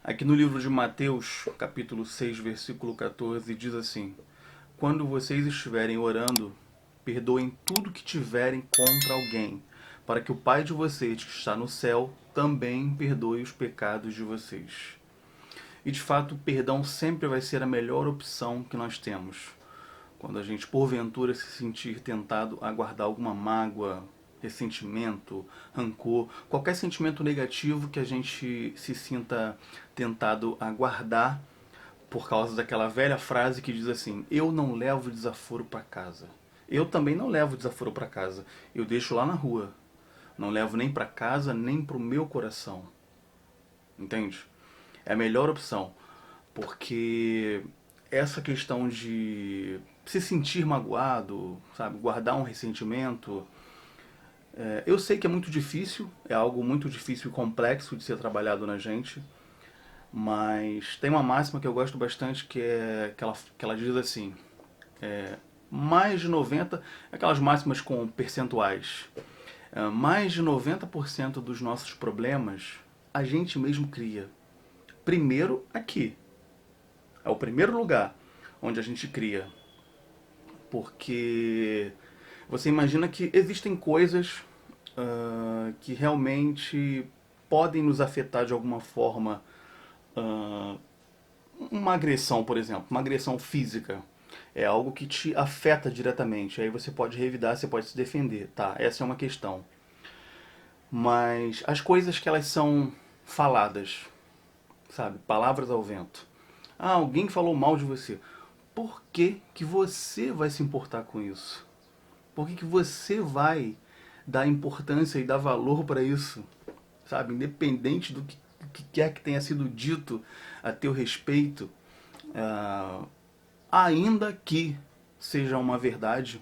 Aqui no livro de Mateus, capítulo 6, versículo 14, diz assim: Quando vocês estiverem orando, perdoem tudo que tiverem contra alguém, para que o Pai de vocês que está no céu também perdoe os pecados de vocês. E de fato, o perdão sempre vai ser a melhor opção que nós temos. Quando a gente porventura se sentir tentado a guardar alguma mágoa, ressentimento, rancor, qualquer sentimento negativo que a gente se sinta tentado a guardar por causa daquela velha frase que diz assim: eu não levo desaforo para casa. Eu também não levo desaforo para casa. Eu deixo lá na rua. Não levo nem para casa, nem para o meu coração. Entende? É a melhor opção. Porque essa questão de se sentir magoado, sabe, guardar um ressentimento, eu sei que é muito difícil, é algo muito difícil e complexo de ser trabalhado na gente, mas tem uma máxima que eu gosto bastante que ela diz assim, mais de 90, aquelas máximas com percentuais, mais de 90% dos nossos problemas a gente mesmo cria. Primeiro aqui, é o primeiro lugar onde a gente cria. Porque você imagina que existem coisas que realmente podem nos afetar de alguma forma. ah, uma agressão, por exemplo, uma agressão física. É algo que te afeta diretamente. Aí você pode revidar, você pode se defender. Tá, essa é uma questão. Mas as coisas que elas são faladas, sabe? Palavras ao vento. Ah, alguém falou mal de você. Por que, que você vai se importar com isso? Por que, que você vai dar importância e dar valor para isso? Sabe? Independente do que quer que tenha sido dito a teu respeito, ah, ainda que seja uma verdade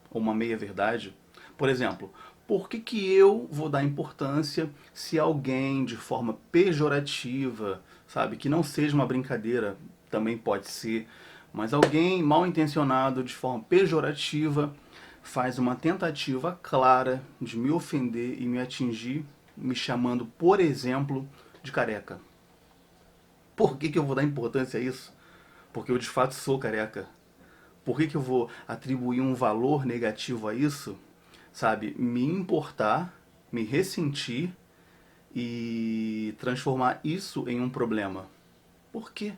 ou uma meia-verdade. Por exemplo, por que, que eu vou dar importância se alguém de forma pejorativa, sabe, que não seja uma brincadeira, também pode ser, mas alguém mal intencionado de forma pejorativa faz uma tentativa clara de me ofender e me atingir, me chamando, por exemplo, de careca. Por que, que eu vou dar importância a isso? Porque eu de fato sou careca. Por que, que eu vou atribuir um valor negativo a isso? Sabe? Me importar, me ressentir e transformar isso em um problema. Por quê?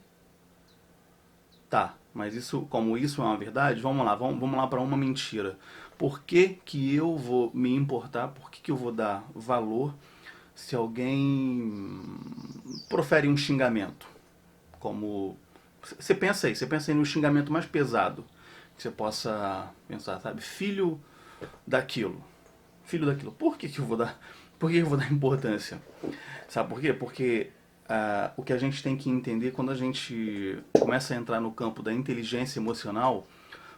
Tá, mas isso, como isso é uma verdade, vamos lá para uma mentira. Por que, que eu vou me importar? Por que, que eu vou dar valor se alguém profere um xingamento? Como você pensa aí no xingamento mais pesado que você possa pensar, sabe? Daquilo. Filho daquilo. Por que eu vou dar importância? Sabe por quê? Porque o que a gente tem que entender quando a gente começa a entrar no campo da inteligência emocional,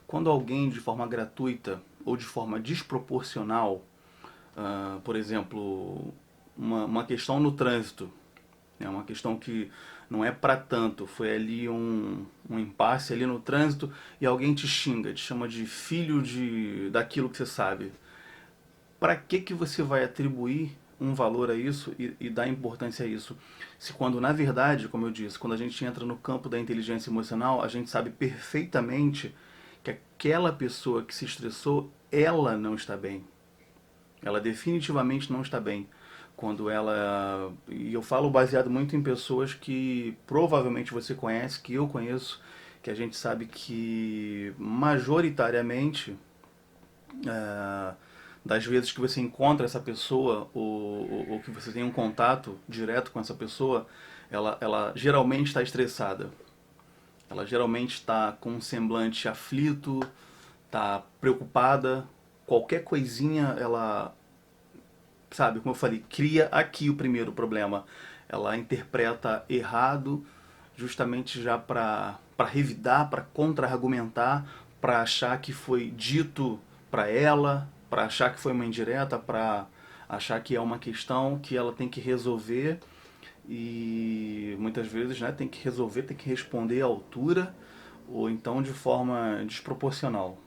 quando alguém de forma gratuita ou de forma desproporcional, por exemplo, uma questão no trânsito, é uma questão que não é para tanto. Foi ali um impasse ali no trânsito e alguém te xinga, te chama de filho daquilo que você sabe. Para que você vai atribuir um valor a isso e dar importância a isso? Se quando, na verdade, como eu disse, quando a gente entra no campo da inteligência emocional, a gente sabe perfeitamente que aquela pessoa que se estressou, ela não está bem. Ela definitivamente não está bem. Quando ela. E eu falo baseado muito em pessoas que provavelmente você conhece, que eu conheço, que a gente sabe que majoritariamente, é, das vezes que você encontra essa pessoa ou que você tem um contato direto com essa pessoa, ela geralmente está estressada. Ela geralmente está com um semblante aflito, está preocupada. Qualquer coisinha ela, sabe, como eu falei, cria aqui o primeiro problema. Ela interpreta errado, justamente já para revidar, para contra-argumentar, para achar que foi dito para ela, para achar que foi uma indireta, para achar que é uma questão que ela tem que resolver e muitas vezes, né, tem que resolver, tem que responder à altura ou então de forma desproporcional,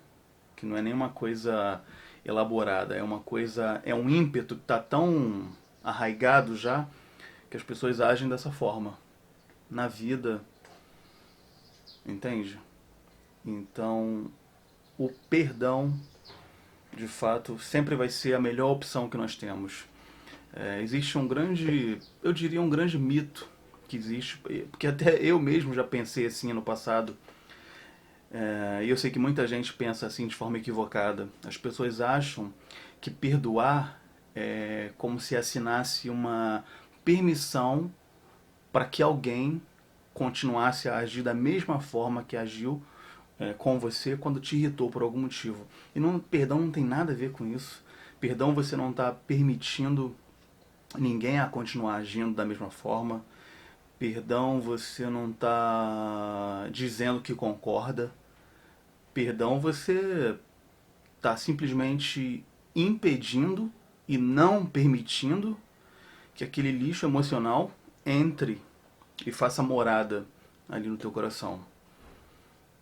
que não é nenhuma coisa elaborada, é uma coisa, é um ímpeto que está tão arraigado já que as pessoas agem dessa forma. na vida, entende? Então, o perdão, de fato, sempre vai ser a melhor opção que nós temos. Existe um grande, eu diria um grande mito que existe, porque até eu mesmo já pensei assim no passado, e eu sei que muita gente pensa assim de forma equivocada. As pessoas acham que perdoar é como se assinasse uma permissão para que alguém continuasse a agir da mesma forma que agiu com você quando te irritou por algum motivo. E não, perdão não tem nada a ver com isso. Perdão, você não está permitindo ninguém a continuar agindo da mesma forma. Perdão, você não está dizendo que concorda. Perdão, você está simplesmente impedindo e não permitindo que aquele lixo emocional entre e faça morada ali no teu coração.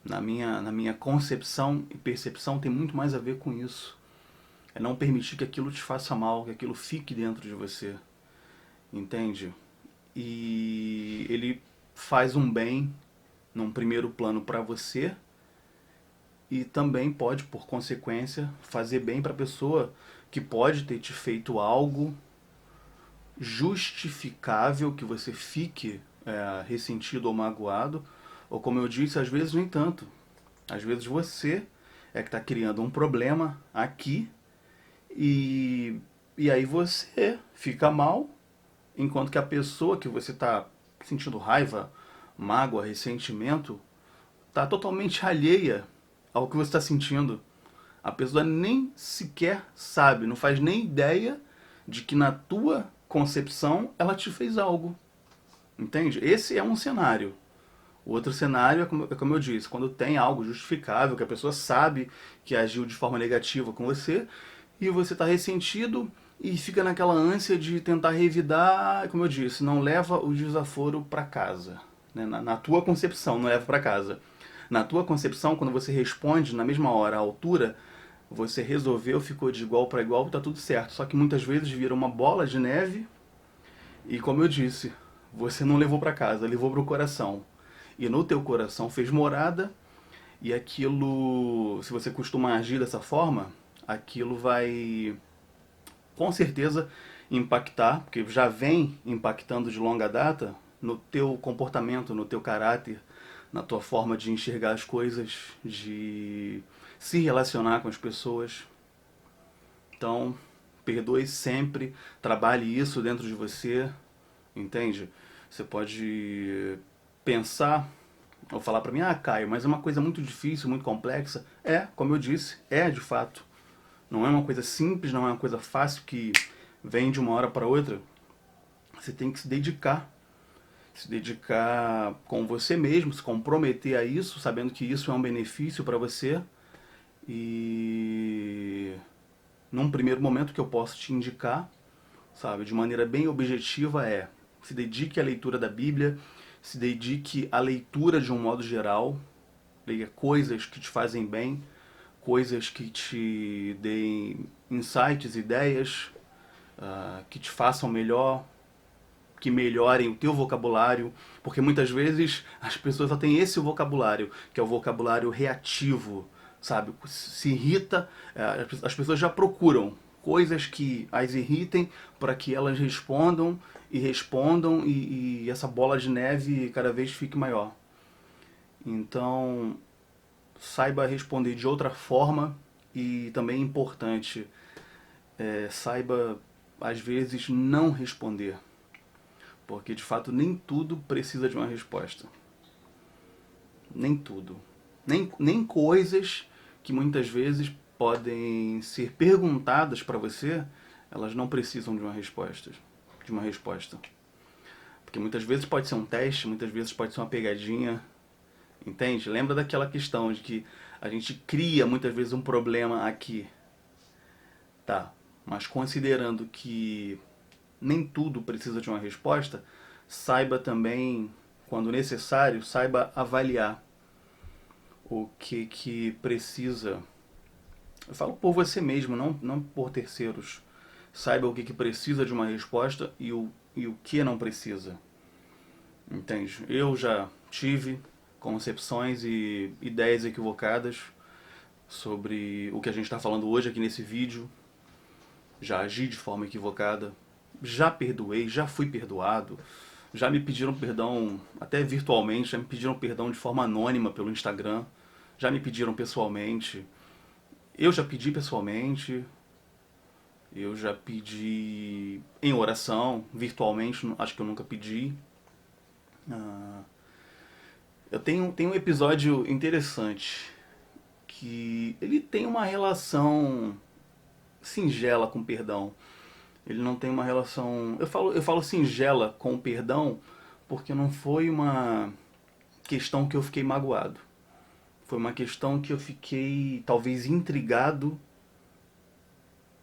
Na minha concepção e percepção tem muito mais a ver com isso. É não permitir que aquilo te faça mal, que aquilo fique dentro de você. Entende? E ele faz um bem num primeiro plano para você e também pode, por consequência, fazer bem para a pessoa que pode ter te feito algo justificável que você fique ressentido ou magoado, ou como eu disse, às vezes nem tanto. Às vezes você é que está criando um problema aqui e, e aí você fica mal, enquanto que a pessoa que você está sentindo raiva, mágoa, ressentimento, está totalmente alheia ao que você está sentindo. A pessoa nem sequer sabe, não faz nem ideia de que na tua concepção ela te fez algo. Entende? Esse é um cenário. O outro cenário é como eu disse, quando tem algo justificável, que a pessoa sabe que agiu de forma negativa com você, e você está ressentido e fica naquela ânsia de tentar revidar, como eu disse, não leva o desaforo para casa. Né? Na tua concepção, não leva para casa. Na tua concepção, quando você responde na mesma hora, à altura, você resolveu, ficou de igual para igual, está tudo certo. Só que muitas vezes vira uma bola de neve e, como eu disse, você não levou para casa, levou para o coração. E no teu coração fez morada, e aquilo, se você costuma agir dessa forma, aquilo vai com certeza impactar, porque já vem impactando de longa data no teu comportamento, no teu caráter, na tua forma de enxergar as coisas, de se relacionar com as pessoas. Então, perdoe sempre, trabalhe isso dentro de você, entende? Você pode pensar ou falar para mim, ah, Caio, mas é uma coisa muito difícil, muito complexa. É, como eu disse, é de fato. Não é uma coisa simples, não é uma coisa fácil que vem de uma hora para outra. Você tem que se dedicar. Se dedicar com você mesmo, se comprometer a isso, sabendo que isso é um benefício para você. E num primeiro momento que eu posso te indicar, sabe, de maneira bem objetiva se dedique à leitura da Bíblia, se dedique à leitura de um modo geral, leia coisas que te fazem bem, coisas que te deem insights, ideias, que te façam melhor, que melhorem o teu vocabulário, porque muitas vezes as pessoas só têm esse vocabulário, que é o vocabulário reativo, sabe? Se irrita, as pessoas já procuram coisas que as irritem para que elas respondam e essa bola de neve cada vez fique maior. Então, saiba responder de outra forma e também é importante, saiba às vezes não responder, porque de fato nem tudo precisa de uma resposta. Nem tudo. Nem coisas que muitas vezes podem ser perguntadas para você, elas não precisam de uma resposta. De uma resposta. Porque muitas vezes pode ser um teste, muitas vezes pode ser uma pegadinha. Entende? Lembra daquela questão de que a gente cria muitas vezes um problema aqui. Tá, mas considerando que nem tudo precisa de uma resposta, saiba também, quando necessário, saiba avaliar o que precisa. Eu falo por você mesmo, não por terceiros. Saiba o que precisa de uma resposta e o que não precisa. entende? Eu já tive concepções e ideias equivocadas sobre o que a gente está falando hoje aqui nesse vídeo. Já agi de forma equivocada, já perdoei, já fui perdoado, já me pediram perdão até virtualmente, já me pediram perdão de forma anônima pelo Instagram, já me pediram pessoalmente, eu já pedi pessoalmente, eu já pedi em oração, virtualmente, acho que eu nunca pedi. Ah, eu tenho um episódio interessante que ele tem uma relação singela com perdão. Ele não tem uma relação. Eu falo singela com o perdão porque não foi uma questão que eu fiquei magoado. Foi uma questão que eu fiquei talvez intrigado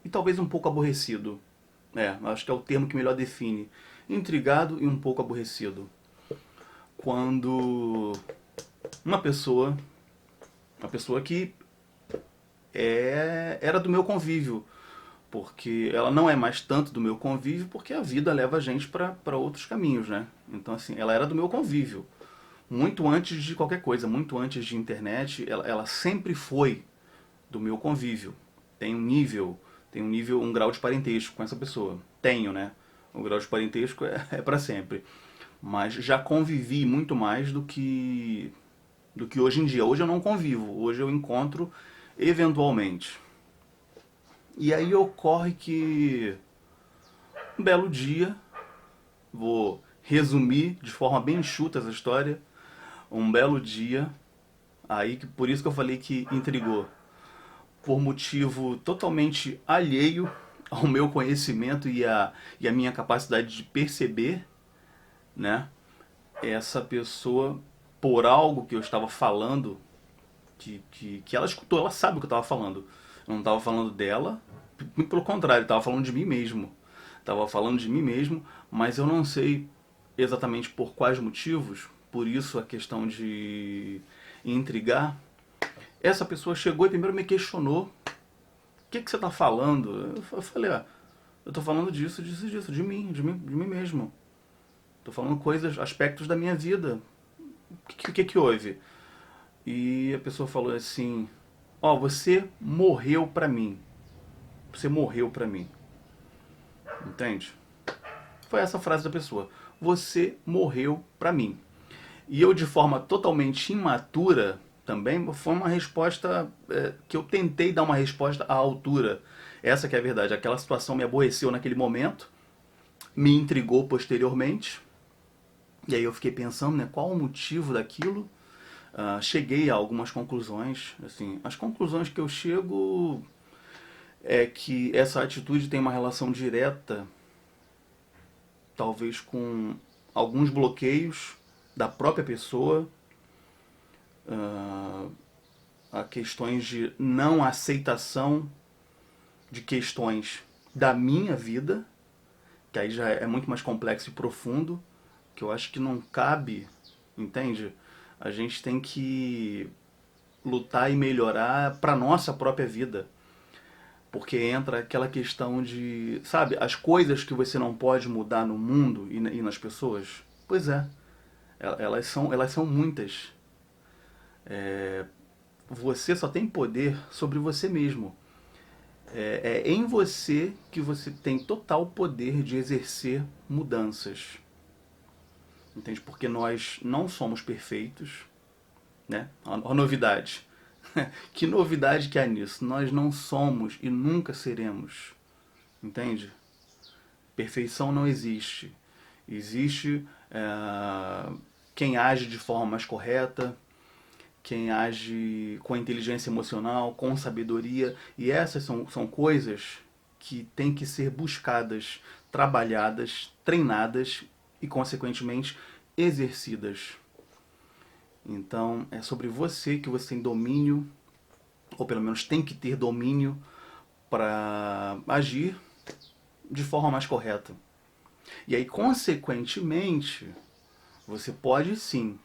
e talvez um pouco aborrecido. Acho que é o termo que melhor define. Intrigado e um pouco aborrecido. Quando uma pessoa que era do meu convívio, porque ela não é mais tanto do meu convívio, porque a vida leva a gente para outros caminhos, né? Então, assim, ela era do meu convívio, muito antes de qualquer coisa, muito antes de internet, ela sempre foi do meu convívio. Tem um nível, um grau de parentesco com essa pessoa. Tenho, né? O grau de parentesco é para sempre. Mas já convivi muito mais do que hoje em dia. Hoje eu não convivo, hoje eu encontro eventualmente. E aí ocorre que um belo dia, vou resumir de forma bem enxuta essa história, um belo dia, aí por isso que eu falei que intrigou, por motivo totalmente alheio ao meu conhecimento e a minha capacidade de perceber, né? Essa pessoa, por algo que eu estava falando, que ela escutou, ela sabe o que eu estava falando. Eu não estava falando dela, muito pelo contrário, eu estava falando de mim mesmo. Estava falando de mim mesmo, mas eu não sei exatamente por quais motivos, por isso a questão de intrigar. Essa pessoa chegou e primeiro me questionou: o que você está falando? Eu falei: eu estou falando disso, disso, disso, de mim mesmo. Estou falando coisas, aspectos da minha vida. O que houve? E a pessoa falou assim: você morreu pra mim. Você morreu pra mim. Entende? Foi essa a frase da pessoa. Você morreu pra mim. E eu, de forma totalmente imatura, também, foi uma resposta que eu tentei dar uma resposta à altura. Essa que é a verdade. Aquela situação me aborreceu naquele momento, me intrigou posteriormente. E aí eu fiquei pensando, né, qual o motivo daquilo. Cheguei a algumas conclusões. Assim, as conclusões que eu chego é que essa atitude tem uma relação direta, talvez com alguns bloqueios da própria pessoa, uh, a questões de não aceitação de questões da minha vida, que aí já é muito mais complexo e profundo, que eu acho que não cabe, entende? A gente tem que lutar e melhorar para nossa própria vida. Porque entra aquela questão de, sabe, as coisas que você não pode mudar no mundo e nas pessoas. Pois é, elas são muitas. Você só tem poder sobre você mesmo. É em você que você tem total poder de exercer mudanças. Entende? Porque nós não somos perfeitos, né? A novidade. Que novidade que há nisso? Nós não somos e nunca seremos. Entende? Perfeição não existe. Existe quem age de forma mais correta, quem age com inteligência emocional, com sabedoria. E essas são coisas que têm que ser buscadas, trabalhadas, treinadas e, consequentemente, exercidas. Então, é sobre você que você tem domínio, ou pelo menos tem que ter domínio, para agir de forma mais correta. E aí, consequentemente, você pode sim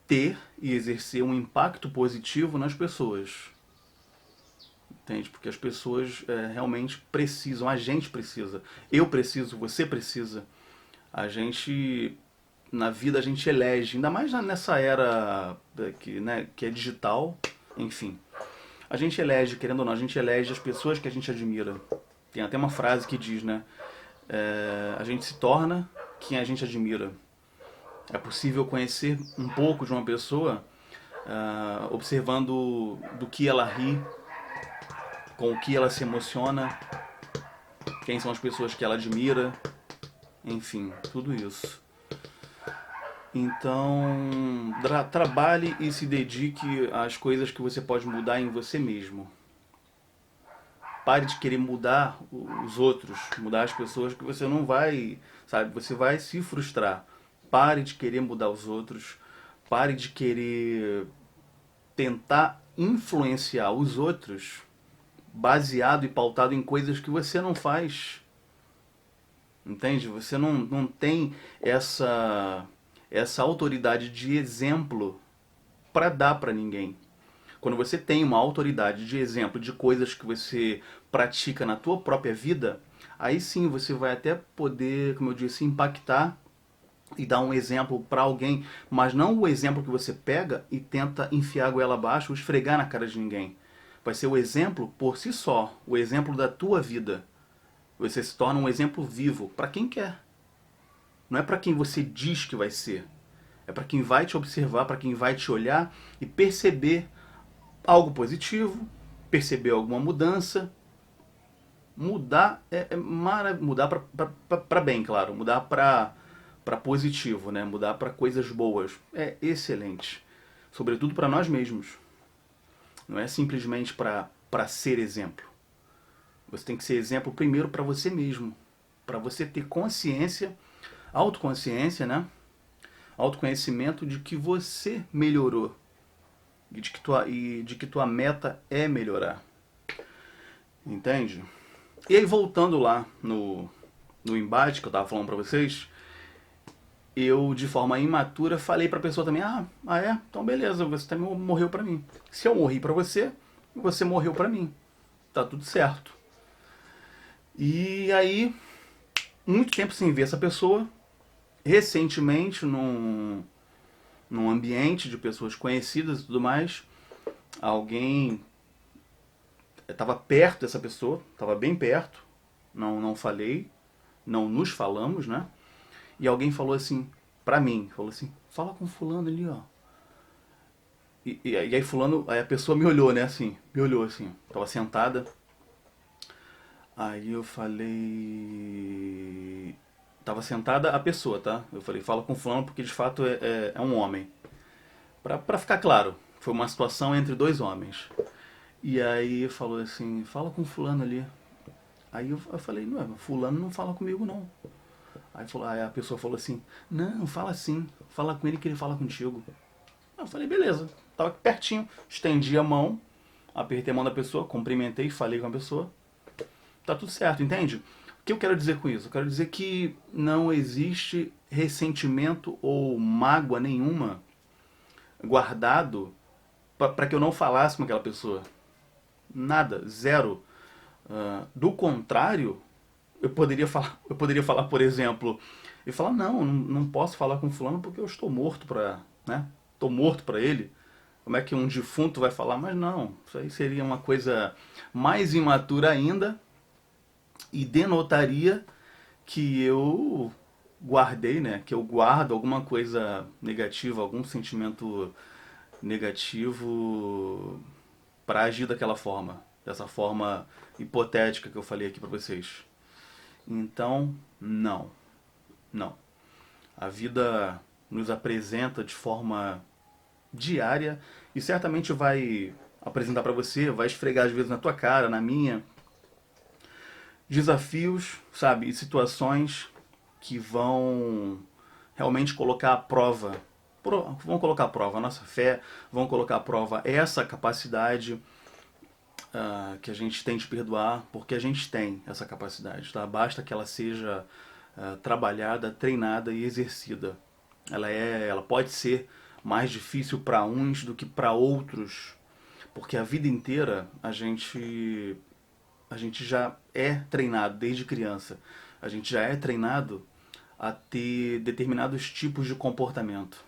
ter e exercer um impacto positivo nas pessoas. Entende? Porque as pessoas realmente precisam, a gente precisa, eu preciso, você precisa. A gente na vida a gente elege, ainda mais nessa era que, né, que é digital, enfim. A gente elege, querendo ou não, a gente elege as pessoas que a gente admira. Tem até uma frase que diz, né? A gente se torna quem a gente admira. É possível conhecer um pouco de uma pessoa observando do que ela ri, com o que ela se emociona, quem são as pessoas que ela admira, enfim, tudo isso. Então, trabalhe e se dedique às coisas que você pode mudar em você mesmo. Pare de querer mudar os outros, mudar as pessoas, que você não vai, sabe, você vai se frustrar. Pare de querer mudar os outros, pare de querer tentar influenciar os outros baseado e pautado em coisas que você não faz. Entende? Você não tem essa autoridade de exemplo para dar para ninguém. Quando você tem uma autoridade de exemplo de coisas que você pratica na tua própria vida, aí sim você vai até poder, como eu disse, impactar e dar um exemplo para alguém, mas não o exemplo que você pega e tenta enfiar a goela abaixo ou esfregar na cara de ninguém. Vai ser o exemplo por si só, o exemplo da tua vida. Você se torna um exemplo vivo para quem quer. Não é para quem você diz que vai ser. É para quem vai te observar, para quem vai te olhar e perceber algo positivo, perceber alguma mudança. Mudar mudar para bem, claro. Mudar para positivo, né? Mudar para coisas boas. É excelente. Sobretudo para nós mesmos. Não é simplesmente para ser exemplo. Você tem que ser exemplo primeiro para você mesmo. Para você ter consciência, autoconsciência, né? Autoconhecimento de que você melhorou. E de que tua meta é melhorar. Entende? E aí, voltando lá no embate que eu tava falando pra vocês, eu, de forma imatura, falei pra pessoa também: é? Então beleza, você também morreu pra mim. Se eu morri pra você, você morreu pra mim. Tá tudo certo. E aí, muito tempo sem ver essa pessoa, recentemente, num ambiente de pessoas conhecidas e tudo mais, alguém estava perto dessa pessoa, estava bem perto, não falei, não nos falamos, né? E alguém falou assim, pra mim, falou assim: fala com fulano ali, ó. E aí fulano, aí a pessoa me olhou, né, assim, me olhou assim, tava sentada. Aí eu falei, tava sentada a pessoa, tá? Eu falei: fala com fulano porque de fato é um homem. Pra ficar claro, foi uma situação entre dois homens. E aí falou assim: fala com fulano ali. Aí eu falei: não, fulano não fala comigo não. Aí a pessoa falou assim: não, fala sim, fala com ele que ele fala contigo. Eu falei: beleza, tava aqui pertinho, estendi a mão, apertei a mão da pessoa, cumprimentei, falei com a pessoa, tá tudo certo, entende? O que eu quero dizer com isso? Eu quero dizer que não existe ressentimento ou mágoa nenhuma guardado para que eu não falasse com aquela pessoa. Nada, zero. Do contrário, eu poderia falar, por exemplo, e falar: não posso falar com fulano porque eu estou morto para, né? Estou morto para ele. Como é que um defunto vai falar? Mas não, isso aí seria uma coisa mais imatura ainda e denotaria que eu guardei, né? Que eu guardo alguma coisa negativa, algum sentimento negativo para agir daquela forma, dessa forma hipotética que eu falei aqui para vocês. Então, não. A vida nos apresenta de forma diária e certamente vai apresentar para você, vai esfregar às vezes na tua cara, na minha, desafios, sabe, e situações que vão realmente colocar à prova, vão colocar à prova a nossa fé, vão colocar à prova essa capacidade que a gente tem de perdoar, porque a gente tem essa capacidade, tá? Basta que ela seja trabalhada, treinada e exercida. Ela pode ser mais difícil para uns do que para outros, porque a vida inteira a gente já é treinado desde criança. A gente já é treinado a ter determinados tipos de comportamento.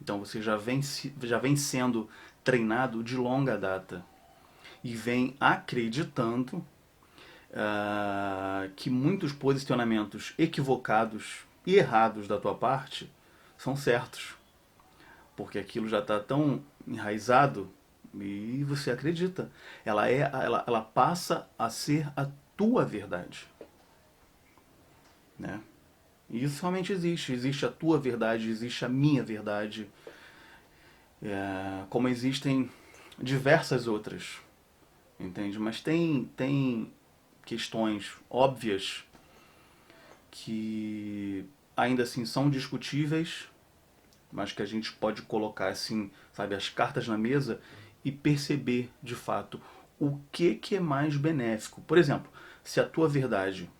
Então você já vem sendo treinado de longa data e vem acreditando que muitos posicionamentos equivocados e errados da tua parte são certos. Porque aquilo já está tão enraizado e você acredita. Ela passa a ser a tua verdade. Né? E isso realmente existe. Existe a tua verdade, existe a minha verdade. Como existem diversas outras. Entende? Mas tem questões óbvias que ainda assim são discutíveis, mas que a gente pode colocar assim, sabe, as cartas na mesa e perceber de fato o que é mais benéfico. Por exemplo, se a tua verdade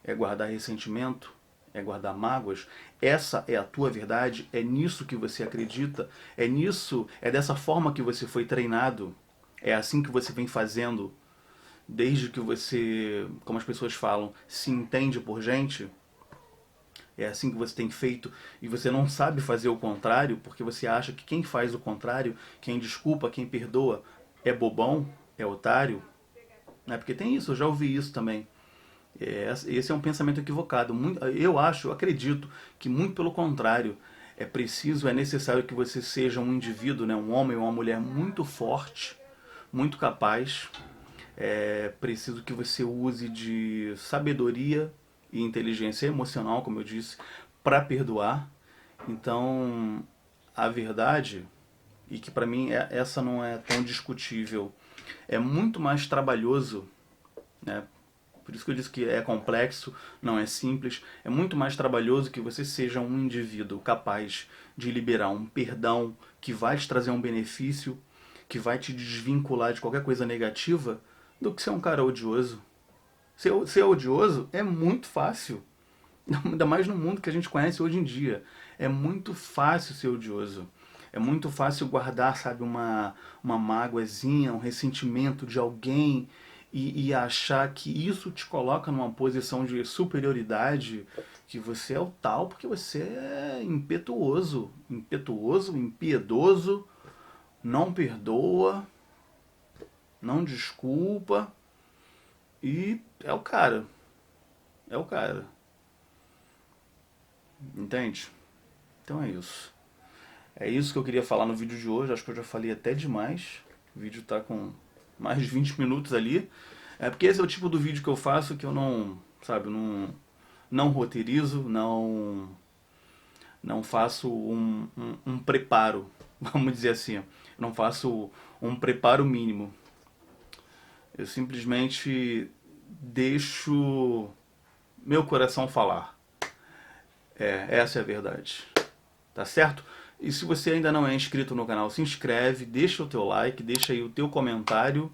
é guardar ressentimento, é guardar mágoas, essa é a tua verdade, é nisso que você acredita, é dessa forma que você foi treinado, é assim que você vem fazendo desde que você, como as pessoas falam, se entende por gente. É assim que você tem feito e você não sabe fazer o contrário porque você acha que quem faz o contrário, quem desculpa, quem perdoa, é bobão, é otário. Né? Porque tem isso, eu já ouvi isso também. Esse é um pensamento equivocado. Eu acredito que muito pelo contrário, é necessário que você seja um indivíduo, né, um homem ou uma mulher muito forte, muito capaz. É preciso que você use de sabedoria e inteligência emocional, como eu disse, para perdoar. Então, a verdade, e que para mim essa não é tão discutível, é muito mais trabalhoso, né? Por isso que eu disse que é complexo, não é simples. É muito mais trabalhoso que você seja um indivíduo capaz de liberar um perdão que vai te trazer um benefício, que vai te desvincular de qualquer coisa negativa, do que ser um cara odioso. Ser odioso é muito fácil. Ainda mais no mundo que a gente conhece hoje em dia. É muito fácil ser odioso. É muito fácil guardar, sabe, uma mágoazinha, um ressentimento de alguém e achar que isso te coloca numa posição de superioridade, que você é o tal porque você é impetuoso, impiedoso, não perdoa, não desculpa e é o cara. É o cara. Entende? Então é isso. É isso que eu queria falar no vídeo de hoje. Acho que eu já falei até demais. O vídeo tá com mais de 20 minutos ali. É porque esse é o tipo do vídeo que eu faço que eu não, sabe, não roteirizo, não faço um preparo, vamos dizer assim. Não faço um preparo mínimo. Eu simplesmente deixo meu coração falar. Essa é a verdade. Tá certo? E se você ainda não é inscrito no canal, se inscreve, deixa o teu like, deixa aí o teu comentário.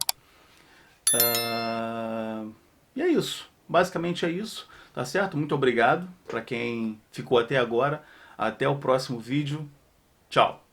E é isso. Basicamente é isso. Tá certo? Muito obrigado para quem ficou até agora. Até o próximo vídeo. Tchau.